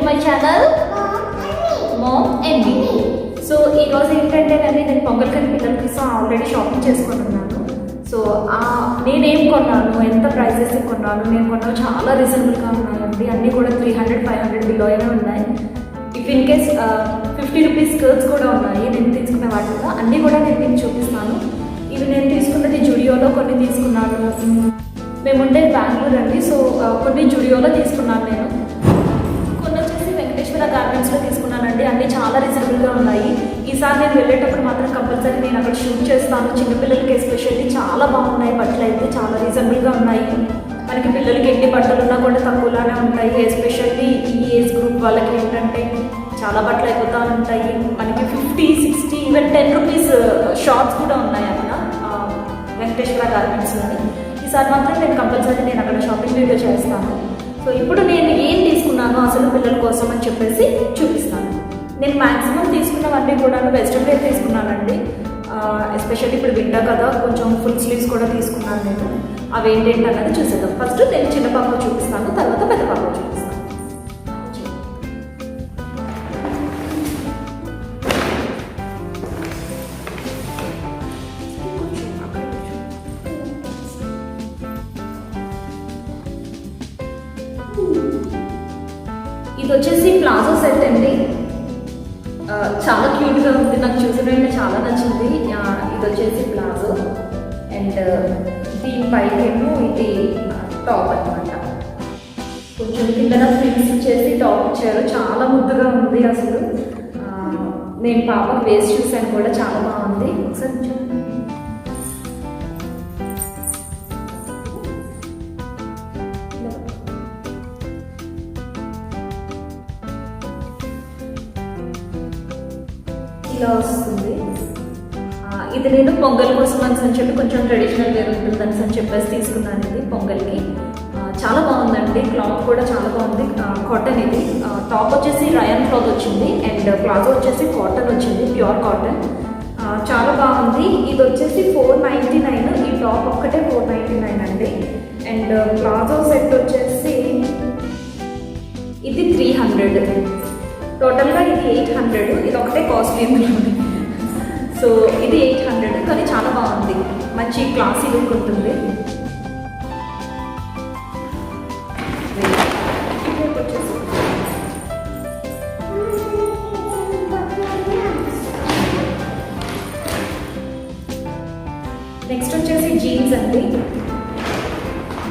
My channel mom and me. So ఈరోజు ఏంటంటే నేను పొంగల్ కని పిల్లలకి ఆల్రెడీ షాపింగ్ చేసుకుంటున్నాను. సో నేనేం కొన్నాను, ఎంత ప్రైజెస్ కొన్నాను, నేను కొన్నాను చాలా రీజనబుల్గా ఉన్నాయండి. అన్నీ కూడా 300-500 బిలోనే ఉన్నాయి. If in case 50 rupees skirts కూడా ఉన్నాయి నేను తీసుకున్న వాటిలో. అన్నీ కూడా నేను మీకు చూపిస్తాను. ఇవి నేను తీసుకున్నది జుడియోలో కొన్ని తీసుకున్నాను. మేము ఉండేది బెంగళూరు అండి. సో కొన్ని జుడియోలో తీసుకున్నాను నేను. కొన్ని వచ్చేసి వెంకటేశ్వర గార్మెంట్స్లో తీసుకున్నానండి. అన్నీ చాలా రీజనబుల్గా ఉన్నాయి. ఈసారి నేను వెళ్ళేటప్పుడు మాత్రం కంపల్సరీ నేను అక్కడ షూట్ చేస్తాను. చిన్నపిల్లలకి ఎస్పెషల్లీ చాలా బాగున్నాయి బట్టలు అయితే, చాలా రీజనబుల్గా ఉన్నాయి. మనకి పిల్లలకి ఎన్ని బట్టలు ఉన్నా కూడా తక్కువలానే ఉంటాయి. ఎస్పెషల్లీ ఈ ఏజ్ గ్రూప్ వాళ్ళకి ఏంటంటే చాలా బట్టలు అయిపోతూ ఉంటాయి. మనకి 50, 60 ఈవెన్ 10 రూపీస్ షార్ట్స్ కూడా ఉన్నాయి అక్కడ వెంకటేశ్వర గార్మెంట్స్లోని. ఈసారి మాత్రం నేను కంపల్సరీ నేను అక్కడ షాపింగ్ వీడియో చేస్తాను. సో ఇప్పుడు నేను ఏం తీసుకున్నానో అసలు పిల్లల కోసం అని చెప్పేసి చూపిస్తాను. నేను మ్యాక్సిమం తీసుకున్నవన్నీ కూడా వెస్ట్రన్ వేర్ తీసుకున్నానండి. ఎస్పెషల్లీ ఇప్పుడు వింటర్ కదా, కొంచెం ఫుల్ స్లీవ్స్ కూడా తీసుకున్నాను నేను. అవి ఏంటంటే అన్నది చూసేద్దాం. ఫస్ట్ నేను చిన్న పాప చూపిస్తాను, తర్వాత పెద్ద పాప చూపిస్తాను. ఇది వచ్చేసి ప్లాజో సెట్ అండి. చాలా క్యూట్గా ఉంది, నాకు చూసిన చాలా నచ్చింది. ఇది వచ్చేసి ప్లాజో అండ్ దీనిపైనేమో ఇది టాప్ అనమాట. కొంచెం కింద ఫ్రిల్స్ ఇచ్చేసి టాప్ ఇచ్చారు. చాలా ముద్దుగా ఉంది అసలు. నేను పాపకు వేసి చూసాను కూడా, చాలా బాగుంది. ఒకసారి ఇలా వస్తుంది. ఇది నేను పొంగల్ కోసం అని చెప్పి కొంచెం ట్రెడిషనల్ వేర్ ఉంటుందని అని చెప్పేసి తీసుకున్నాను. ఇది పొంగల్కి చాలా బాగుందండి. క్లాత్ కూడా చాలా బాగుంది. కాటన్ ఇది. టాప్ వచ్చేసి రయాన్ క్లాత్ వచ్చింది అండ్ ప్లాజో వచ్చేసి కాటన్ వచ్చింది, ప్యూర్ కాటన్. చాలా బాగుంది. ఇది వచ్చేసి 499. ఈ టాప్ ఒక్కటే 499 అండి. అండ్ ప్లాజో సెట్ వచ్చేసి ఇది 300. టోటల్గా ఇది 800. ఇది ఒకటే కాస్ట్లీ ఉంటుంది. సో ఇది 800 కానీ చాలా బాగుంది. మంచి క్లాసీ లుక్ ఉంటుంది. నెక్స్ట్ వచ్చేసి జీన్స్ అండి.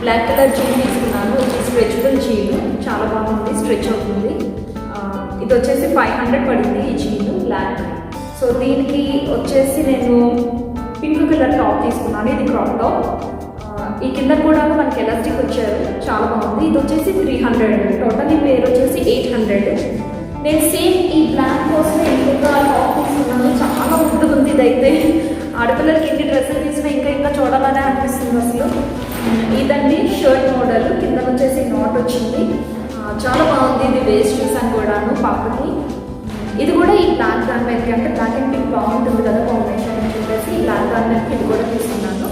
బ్లాక్ కలర్ జీన్ తీసుకున్నాను. వచ్చి స్ట్రెచబుల్ జీన్, చాలా బాగుంది, స్ట్రెచ్ అవుతుంది. ఇది వచ్చేసి 500 పడింది ఈ జీన్ బ్లాక్. సో దీనికి వచ్చేసి నేను పింక్ కలర్ టాప్ తీసుకున్నాను. ఇది క్రాప్ టాప్. ఈ కింద కూడా మనకి ఎలాస్టిక్ వచ్చారు, చాలా బాగుంది. ఇది వచ్చేసి 300. టోటల్ ఈ పేరు వచ్చేసి 800. నేను సేమ్ ఈ బ్లాక్ కోసం ఇంకొక టాప్ తీసుకున్నాను. చాలా ముద్దుగా ఉంది. ఇదైతే ఆడపిల్లలకి ఎన్ని డ్రెస్సులు తీసినా ఇంకా చూడాలనే అనిపిస్తుంది అసలు. ఇదండి షర్ట్ మోడల్. కింద వచ్చేసి నాట్ వచ్చింది, చాలా బాగుంది. ఇది వేస్ట్ చూసాను కూడాను పాపకి. ఇది కూడా ఈ బ్లాక్ గార్మెంట్కి, అంటే బ్లాక్ అండ్ పింక్ బాగుంటుంది కదా కాంబినేషన్ అని చెప్పేసి ఈ బ్లాక్ గార్మెంట్కి ఇది కూడా తీసుకున్నాను.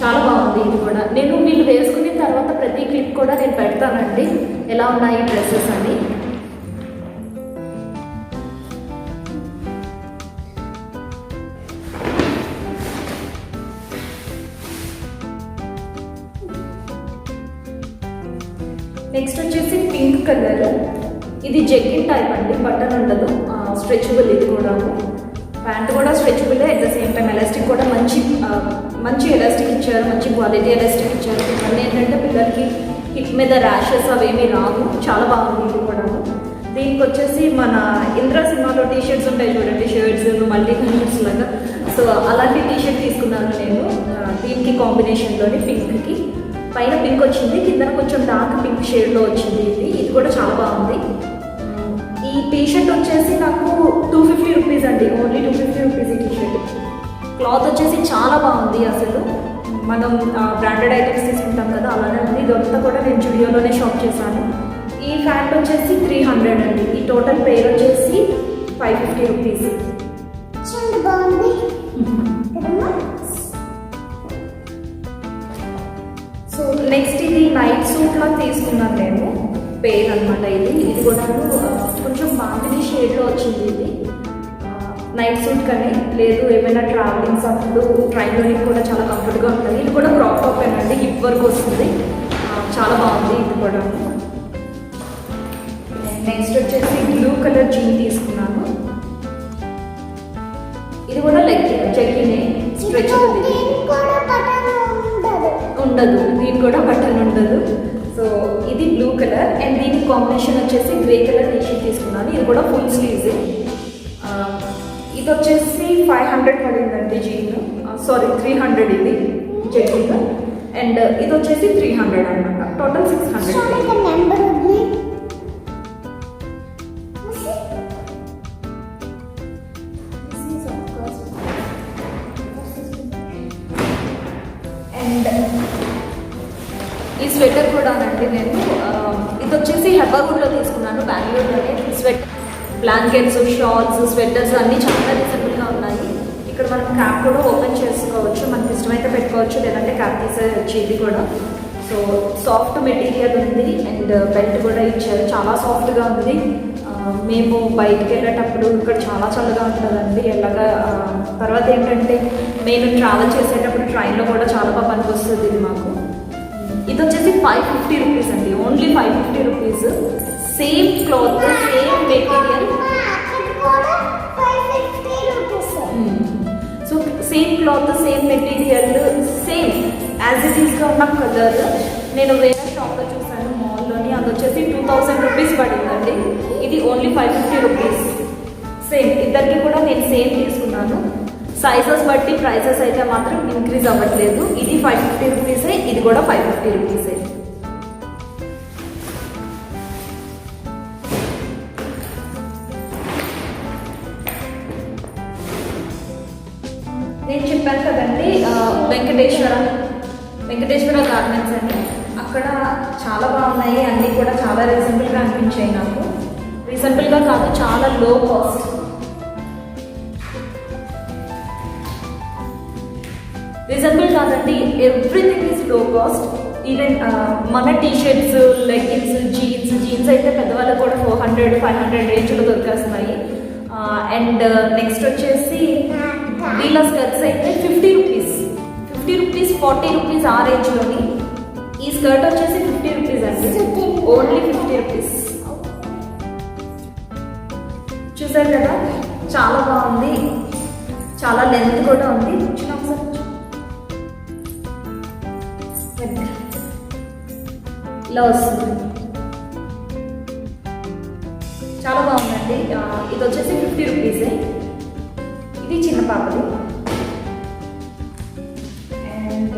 చాలా బాగుంది ఇది కూడా. నేను వీళ్ళు వేసుకున్న తర్వాత ప్రతి క్లిప్ కూడా నేను పెడతానండి ఎలా ఉన్నాయి డ్రెస్సెస్ అని. నెక్స్ట్ వచ్చేసి పింక్ కలర్. ఇది జెగ్గిన్ టైప్ అండి, బటన్ ఉండదు, స్ట్రెచబుల్. ఇది కూడా ప్యాంట్ కూడా stretchable, at the same time elastic కూడా మంచి ఎలాస్టిక్ ఇచ్చారు, మంచి క్వాలిటీ ఎలాస్టిక్ ఇచ్చారు. మళ్ళీ ఏంటంటే పిల్లలకి హిప్ మీద ర్యాషెస్ అవేమీ రావు. చాలా బాగుంది ఇది కూడా. దీనికి వచ్చేసి మన ఇంద్ర సినిమాలో టీషర్ట్స్ ఉంటాయి చూడండి, షర్ట్స్ మల్టీ కలర్స్ లాగా. సో అలాంటి టీషర్ట్ తీసుకున్నాను నేను. దీనికి కాంబినేషన్లోని పింక్కి పైన పింక్ వచ్చింది, కింద కొంచెం డార్క్ పింక్ షేడ్లో వచ్చింది. ఇది కూడా చాలా బాగుంది. ఈ టీషర్ట్ వచ్చేసి నాకు 250 రూపీస్ అండి, ఓన్లీ 250 రూపీస్ ఈ టీషర్ట్. క్లాత్ వచ్చేసి చాలా బాగుంది అసలు. మనం బ్రాండెడ్ ఐటమ్స్ తీసుకుంటాం కదా, అలానే ఉంది. ఇదంతా కూడా నేను జుడియోలోనే షాప్ చేశాను. ఈ ప్యాంట్ వచ్చేసి 300 అండి. ఈ టోటల్ పేర్ వచ్చేసి 550 రూపీస్. బాగుంది. సో నెక్స్ట్ ఇది నైట్ సూట్లా తీసుకున్నాను నేను. పేర్ అనమాట. ఇది కూడా కొంచెం బాంబినీ షేడ్లో వచ్చింది. ఇది నైట్ సూట్ కానీ లేదు ఏమైనా ట్రావెలింగ్స్ అప్పుడు ట్రైన్లోని కూడా చాలా కంఫర్ట్గా ఉంటుంది. ఇది కూడా క్రాప్ టాప్ అండి, హిప్ వర్క్ వస్తుంది, చాలా బాగుంది ఇది కూడా. నెక్స్ట్ వచ్చేసి బ్లూ కలర్ జీన్ తీసుకున్నాను. ఇది కూడా చెక్కినే స్ట్రెచబుల్, ఉండదు దీని కూడా బటన్ ఉండదు. సో ఇది బ్లూ కలర్ అండ్ దీని కాంబినేషన్ వచ్చేసి గ్రే కలర్ టీషర్ట్ తీసుకున్నాను. ఇది కూడా ఫుల్ స్లీవ్స్. ఇది వచ్చేసి 500 పడిందండి జీన్, సారీ 300 ఇది జెగ్గిన్, అండ్ ఇది వచ్చేసి 300 అనమాట. టోటల్ 600. అండ్ ఈ స్వెటర్ కూడా అండి నేను ఇది వచ్చేసి హెబ్బాగూడ్లో తీసుకున్నాను, బెంగళూరులోనే. స్వెటర్, బ్లాంకెట్స్, షాల్స్, స్వెటర్స్ అన్నీ చాలా రీజనబుల్గా ఉన్నాయి. ఇక్కడ మనం క్యాప్ కూడా ఓపెన్ చేసుకోవచ్చు, మనకి ఇష్టమైతే పెట్టుకోవచ్చు, లేదంటే క్యాప్ తీసేయచ్చు. ఇది కూడా సో సాఫ్ట్ మెటీరియల్ ఉంది అండ్ బెల్ట్ కూడా ఇచ్చారు, చాలా సాఫ్ట్గా ఉంది. మేము బయటికి వెళ్ళేటప్పుడు ఇక్కడ చాలా చల్లగా ఉంటుందండి. ఎలాగా తర్వాత ఏంటంటే నేను ట్రావెల్ చేసేటప్పుడు ట్రైన్లో కూడా చాలా బాగా పనికొస్తుంది ఇది మాకు. ఇది వచ్చేసి 550 రూపీస్ అండి, only 550 rupees. Same cloth, same material. So same cloth, same material, same as it ఈస్గా ఉన్న కలర్. నేను వేరే షాప్లో చూసాను మాల్లోని, అది వచ్చేసి 2000 రూపీస్ పడిందండి. ఇది ఓన్లీ 550 రూపీస్. సేమ్ ఇద్దరికి కూడా నేను సేమ్ తీసుకున్నాను. సైజెస్ బట్టి ప్రైసెస్ అయితే మాత్రం ఇంక్రీజ్ అవ్వట్లేదు. ఇది 550 రూపీసే, ఇది కూడా 550 రూపీసే. నేను చెప్పాను కదండి వెంకటేశ్వర గార్మెంట్స్ అని, అక్కడ చాలా బాగున్నాయి, అన్నీ కూడా చాలా రీజనబుల్గా అనిపించాయి నాకు. రీజనబుల్గా కాదు, చాలా లో కాస్ట్. రీజనబుల్ కాదండి, everything is low cost. Even మన టీషర్ట్స్, లెగ్గిన్స్, జీన్స్ అయితే పెద్దవాళ్ళకి కూడా 400-500 రేంజ్లో దొరికేస్తున్నాయి. అండ్ నెక్స్ట్ వచ్చేసి వీళ్ళ స్కర్ట్స్ అయితే 50 రూపీస్, 40 రూపీస్ ఆ రేంజ్లోని. ఈ స్కర్ట్ వచ్చేసి 50 రూపీస్ అండి, ఓన్లీ 50 రూపీస్. చూసారు కదా, చాలా బాగుంది, చాలా లెంత్ కూడా ఉంది. ఇలా వస్తుంది, చాలా బాగుందండి. ఇది వచ్చేసి 50 రూపీసే. ఇది చిన్న పాపది. అండ్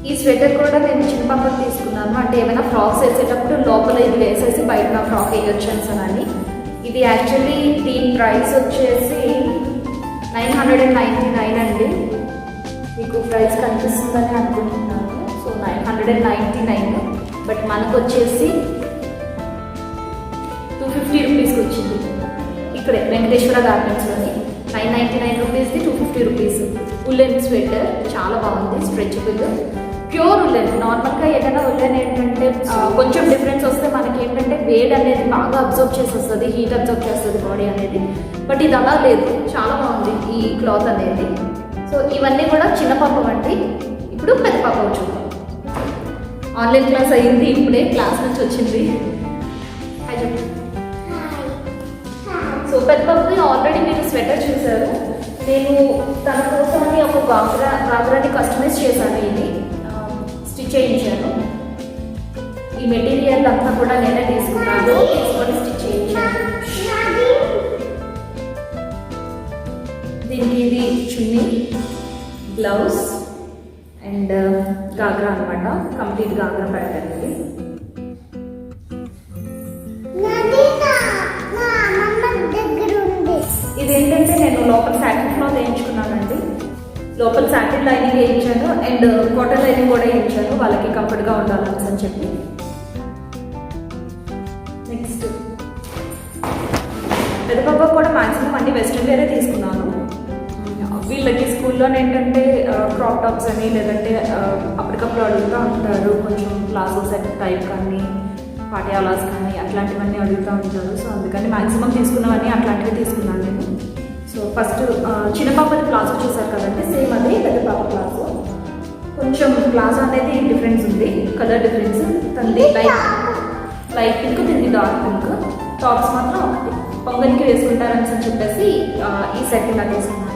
ఈ స్వెటర్ కూడా నేను చిన్న పాపకి తీసుకున్నాను, అంటే ఏమైనా ఫ్రాక్స్ వేసేటప్పుడు లోపల ఇది వేసేసి బయట ఫ్రాక్ వేయొచ్చు అని. ఇది యాక్చువల్లీ దీని ప్రైస్ వచ్చేసి 999 అండి. మీకు ప్రైస్ కనిపిస్తుందని అనుకుంటున్నాను. సో 999, బట్ మనకు వచ్చేసి 250 రూపీస్కి వచ్చింది. ఇక్కడే వెంకటేశ్వర గార్మెంట్స్లోని 999 రూపీస్ది 250 రూపీస్. ఉల్లెన్ స్వెటర్ చాలా బాగుంది, స్ట్రెచబుల్, ప్యూర్ ఉల్లెన్. నార్మల్గా ఏదైనా ఉల్లెన్ ఏంటంటే కొంచెం డిఫరెన్స్ వస్తే మనకి ఏంటంటే వేడి అనేది బాగా అబ్జర్వ్ చేసేస్తుంది, హీట్ అబ్జర్వ్ చేస్తుంది బాడీ అనేది. బట్ ఇది అలా లేదు, చాలా బాగుంది ఈ క్లాత్ అనేది. సో ఇవన్నీ కూడా చిన్న పాప వంటి. ఇప్పుడు పెద్ద పాప చూద్దాం. ఆన్లైన్ క్లాస్ అయ్యింది, ఇప్పుడే క్లాస్ నుంచి వచ్చింది. సో పెద్ద పాపని ఆల్రెడీ మీరు స్వెటర్ చూసారు. నేను తన కోసమని ఒక గాగ్రాని కస్టమైజ్ చేశాను, ఇది స్టిచ్ చేయించాను. ఈ మెటీరియల్ అంతా కూడా నేనే తీసుకున్నాను, తీసుకొని స్టిచ్ చేయించాను. దీనికి ఇది చున్నీ, బ్లౌజ్ అండ్ గాగ్రా అనమాట, కంప్లీట్ గాగ్రా ప్యాటర్న్. ఇది ఇదేంటంటే నేను లోపల సాటిన్ క్లాత్ వేయించుకున్నానండి. లోపల సాటిన్ లైనింగ్ వేయించాను అండ్ కాటన్ లైనింగ్ కూడా వేయించాను, వాళ్ళకి కంఫర్ట్గా ఉండాలని చెప్పి. నెక్స్ట్ పెద్ద పాపకు కూడా మ్యాక్సిమం అన్ని వెస్ట్రన్ వేరే తీసుకున్నాను. వీళ్ళకి స్కూల్ స్కూల్లో ఏంటంటే క్రాప్ టాప్స్ అని లేదంటే అప్పటికప్పుడు అడుగుతూ ఉంటారు, కొంచెం ప్లాజో సెట్ టైప్ కానీ పాటియాలాస్ కానీ అట్లాంటివన్నీ అడుగుతూ ఉంటారు. సో అందుకని మ్యాక్సిమం తీసుకున్నవన్నీ అట్లాంటివి తీసుకున్నాను నేను. సో ఫస్ట్ చిన్న పాపది ప్లాజో చూసారు కదండి, సేమ్ అదే పెద్ద పాప ప్లాజో. కొంచెం ప్లాజో అనేది డిఫరెన్స్ ఉంది, కలర్ డిఫరెన్స్. తనది లైట్ పింక్, తింది డార్క్ పింక్. టాప్స్ మాత్రం ఒకటి పొంగల్కి వేసుకుంటారని చెప్పేసి ఈ సెట్ ఇలా తీసుకున్నాను.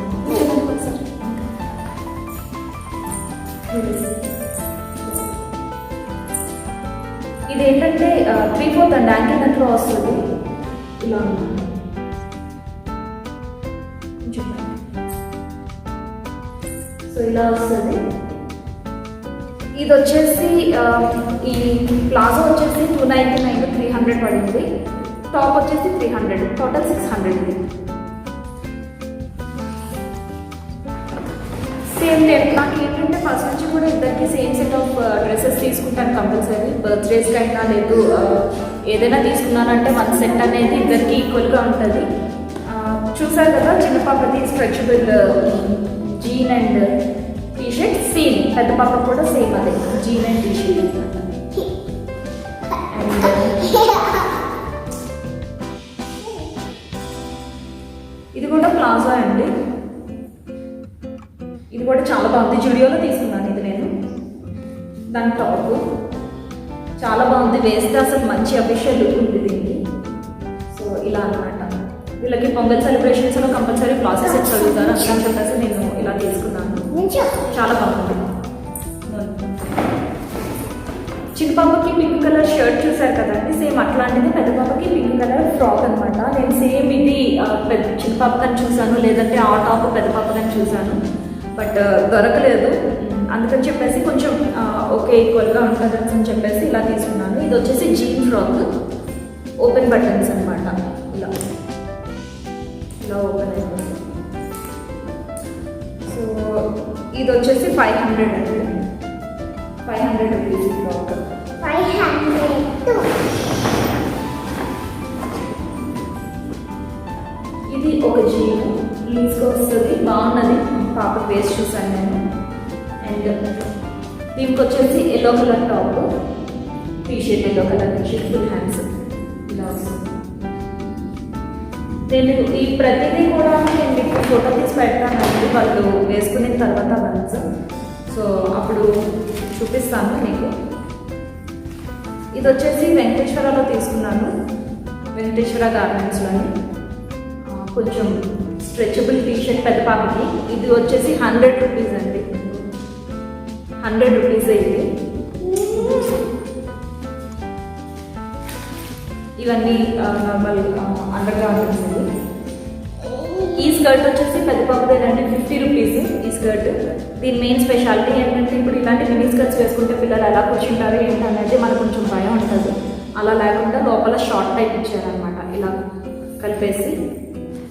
ఇది ఏంటంటే 3/4 అండ్ యాంకిల్ నెట్లో వస్తుంది. ఇలా సో ఇలా వస్తుంది. ఇది వచ్చేసి ఈ ప్లాజో వచ్చేసి 299, 300 పడింది. టాప్ వచ్చేసి 300, టోటల్ 600 ఇది. సేమ్ నాకు ఏంటంటే ఫస్ట్ నుంచి కూడా ఇద్దరికి సేమ్ సెట్ ఆఫ్ డ్రెస్సెస్ తీసుకుంటాను కంపల్సరీ. బర్త్డేస్కి అయినా లేదు ఏదైనా తీసుకున్నానంటే వన్ సెట్ అనేది ఇద్దరికి ఈక్వల్గా ఉంటుంది. చూసారు కదా చిన్న పాపది stretchable jean and t-shirt, same పెద్ద పాప కూడా సేమ్ అదే జీన్ అండ్ టీషర్ట్. అండ్ ఇది కూడా ప్లాజో అండి, ఇది కూడా చాలా బాగుంది. జుడియోలో తీసుకున్నాను ఇది నేను. దాని టాప్ చాలా బాగుంది, వేస్తే అసలు మంచి అఫీషియల్ లుక్ ఉంది దీనికి. సో ఇలా అనమాట. వీళ్ళకి పొంగల్ సెలబ్రేషన్స్లో కంపల్సరీ ప్లాజో సెట్స్ అడుగుతారు, అందుకని చెప్పేసి నేను ఇలా తీసుకున్నాను. చాలా బాగుంది. చిన్న పాపకి పింక్ కలర్ షర్ట్ చూసారు కదండి, సేమ్ అట్లాంటిది పెద్ద పాపకి పింక్ కలర్ ఫ్రాక్ అనమాట. నేను సేమ్ ఇది చిన్న పాప కానీ చూసాను, లేదంటే ఆ టాప్ పెద్ద పాప కానీ చూసాను, బట్ దొరకలేదు. అందుకని చెప్పేసి కొంచెం ఓకే ఈక్వల్గా ఉంటుందని చెప్పేసి ఇలా తీసుకున్నాను. ఇది వచ్చేసి జీన్ ఫ్రాక్, ఓపెన్ బటన్స్ అనమాట. ఇలా ఇలా ఓపెన్ అయిపోతుంది. సో ఇది వచ్చేసి 500 అండి, 500 రూపీస్ ఈ ఫ్రాక్. 500. ఇది ఒక జీన్ లూజ్గా వస్తుంది, బాగున్నది. పాప వేస్ట్ చూసాను నేను. అండ్ దీనికి వచ్చేసి yellow colour top, t-shirt, yellow colour t-shirt, full hands ఇలా వస్తుంది. నేను ఈ ప్రతిదీ కూడా నేను మీకు ఫోటో తీసి పెడతానండి వాళ్ళు వేసుకున్న తర్వాత వన్స్. సో అప్పుడు చూపిస్తాను మీకు. ఇది వచ్చేసి వెంకటేశ్వరలో తీసుకున్నాను, వెంకటేశ్వర గార్మెంట్స్లోని. కొంచెం స్ట్రెచబుల్ టీషర్ట్ పెద్ద పాపకి. ఇది వచ్చేసి 100 రూపీస్ అండి, 100 రూపీసే ఇది. ఇవన్నీ నార్మల్ అండర్ గార్మెంట్స్. ఈ స్కర్ట్ వచ్చేసి పెద్ద పాపదేనండి, 50 రూపీస్ ఈ స్కర్ట్. దీని మెయిన్ స్పెషాలిటీ ఏంటంటే ఇప్పుడు ఇలాంటి మినీ స్కర్ట్స్ వేసుకుంటే పిల్లలు ఎలా కూర్చుంటారు ఏంటనేది మనకు కొంచెం భయం ఉంటుంది. అలా లేకుండా లోపల షార్ట్ టైప్ ఇచ్చారనమాట, ఇలా కలిపేసి.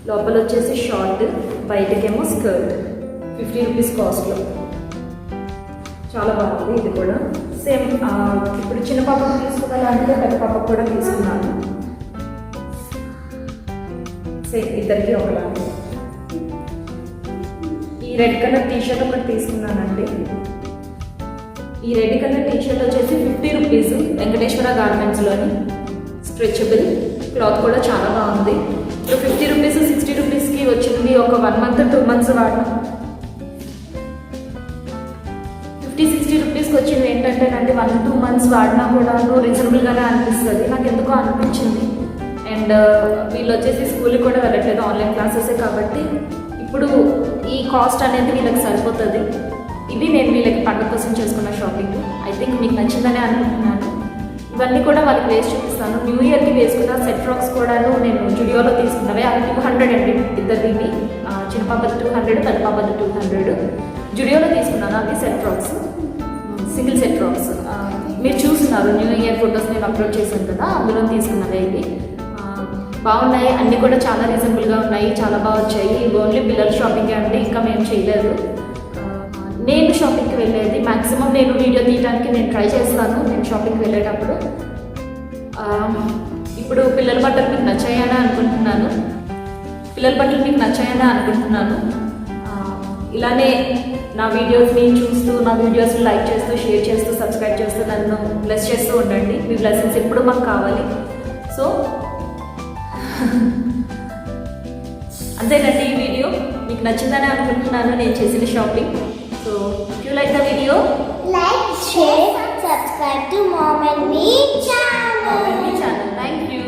లోపల వచ్చేసి షార్ట్, బయటకేమో స్కర్ట్. 50 రూపీస్ కాస్ట్లో చాలా బాగుంది. ఇది కూడా సేమ్ ఇప్పుడు చిన్న పాపకు తీసుకున్నలాంటిదే పెద్ద పాపకు కూడా తీసుకున్నాను. సేమ్ ఇద్దరికి ఒకలాంటి. ఈ రెడ్ కలర్ టీషర్ట్ ఒకటి తీసుకున్నానండి. ఈ రెడ్ కలర్ టీషర్ట్ వచ్చేసి 50 రూపీస్, వెంకటేశ్వర గార్మెంట్స్లోని. స్ట్రెచబుల్ క్లాత్ కూడా చాలా బాగుంది. ఇప్పుడు 50 రూపీస్ 60 రూపీస్కి వచ్చింది. ఒక 1 మంత్ 2 మంత్స్ వాడిన 50-60 రూపీస్కి వచ్చింది. ఏంటంటే అంటే 1-2 మంత్స్ వాడినా కూడా రీజనబుల్గానే అనిపిస్తుంది, నాకు ఎందుకో అనిపించింది. అండ్ వీళ్ళు వచ్చేసి స్కూల్కి కూడా వెళ్ళట్లేదు, ఆన్లైన్ క్లాసెసే కాబట్టి ఇప్పుడు ఈ కాస్ట్ అనేది వీళ్ళకి సరిపోతుంది. ఇది నేను వీళ్ళకి పండుగ కోసం చేసుకున్న షాపింగ్. ఐ థింక్ మీకు నచ్చిందనే అనుకుంటున్నాను. ఇవన్నీ కూడా వాళ్ళకి వేసి చూపిస్తాను. న్యూ ఇయర్కి వేసుకున్న సెట్ ఫ్రాక్స్ కూడాను నేను జుడియోలో తీసుకున్నవే. అవి 200 అండి ఇద్దరివి. చిన్న పాపది 200, పెద్ద పాపది 200. జుడియోలో తీసుకున్నాను అవి set frocks, single set frocks. మీరు చూస్తున్నారు న్యూ ఇయర్ ఫొటోస్ నేను అప్లోడ్ చేశాను కదా, అందులో తీసుకున్నవే ఇవి. బాగున్నాయి, అన్నీ కూడా చాలా రీజనబుల్గా ఉన్నాయి, చాలా బాగా వచ్చాయి. ఓన్లీ పిల్లల షాపింగ్ అంటే ఇంకా మేము చేయలేదు. నేను షాపింగ్కి వెళ్ళేది మ్యాక్సిమం నేను వీడియో తీయడానికి నేను ట్రై చేస్తాను నేను షాపింగ్కి వెళ్ళేటప్పుడు. ఇప్పుడు పిల్లల బట్టలు మీకు నచ్చాయని అనుకుంటున్నాను. ఇలానే నా వీడియోస్ని చూస్తూ నా వీడియోస్ని లైక్ చేస్తూ షేర్ చేస్తూ సబ్స్క్రైబ్ చేస్తూ నన్ను బ్లెస్ చేస్తూ ఉండండి. మీ బ్లెస్సింగ్స్ ఎప్పుడు మాకు కావాలి. సో అంతేనండి, ఈ వీడియో మీకు నచ్చిందని అనుకుంటున్నాను, నేను చేసిన shopping. So if you like the video, Like, share, subscribe to Mom and Me channel. Channel. Thank you.